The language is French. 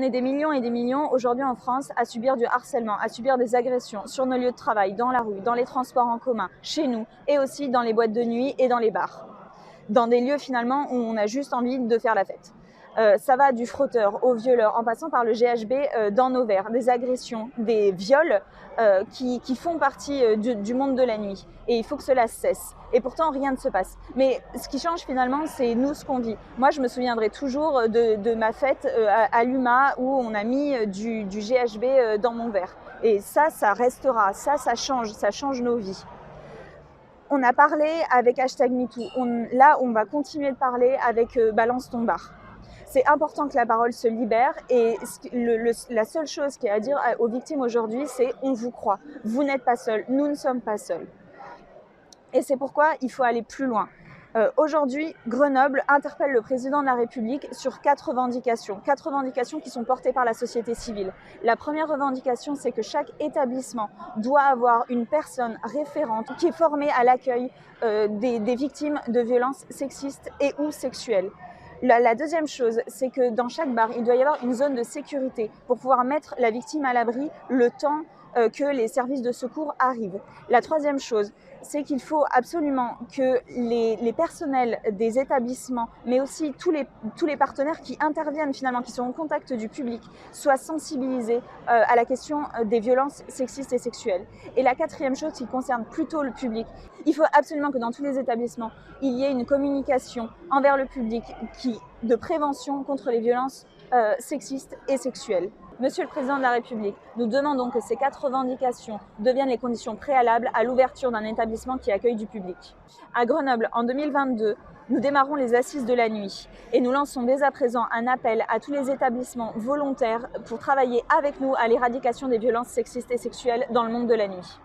est des millions et des millions aujourd'hui en France à subir du harcèlement, à subir des agressions sur nos lieux de travail, dans la rue, dans les transports en commun, chez nous et aussi dans les boîtes de nuit et dans les bars. Dans des lieux finalement où on a juste envie de faire la fête. Ça va du frotteur au violeur, en passant par le GHB dans nos verres, des agressions, des viols qui font partie du monde de la nuit. Et il faut que cela cesse. Et pourtant, rien ne se passe. Mais ce qui change finalement, c'est nous ce qu'on vit. Moi, je me souviendrai toujours de ma fête à l'UMA où on a mis du GHB dans mon verre. Et ça restera. Ça change nos vies. On a parlé avec #MeToo. Là, on va continuer de parler avec Balance ton bar. C'est important que la parole se libère et la seule chose qu'il y a à dire aux victimes aujourd'hui, c'est « on vous croit, vous n'êtes pas seuls, nous ne sommes pas seuls ». Et c'est pourquoi il faut aller plus loin. Aujourd'hui, Grenoble interpelle le président de la République sur 4 revendications qui sont portées par la société civile. La première revendication, c'est que chaque établissement doit avoir une personne référente qui est formée à l'accueil des victimes de violences sexistes et ou sexuelles. La deuxième chose, c'est que dans chaque bar, il doit y avoir une zone de sécurité pour pouvoir mettre la victime à l'abri le temps que les services de secours arrivent. La troisième chose, c'est qu'il faut absolument que les personnels des établissements, mais aussi tous les partenaires qui interviennent finalement, qui sont en contact du public, soient sensibilisés à la question des violences sexistes et sexuelles. Et la quatrième chose qui concerne plutôt le public, il faut absolument que dans tous les établissements, il y ait une communication envers le public de prévention contre les violences sexistes et sexuelles. Monsieur le Président de la République, nous demandons que ces 4 revendications deviennent les conditions préalables à l'ouverture d'un établissement qui accueille du public. À Grenoble, en 2022, nous démarrons les assises de la nuit et nous lançons dès à présent un appel à tous les établissements volontaires pour travailler avec nous à l'éradication des violences sexistes et sexuelles dans le monde de la nuit.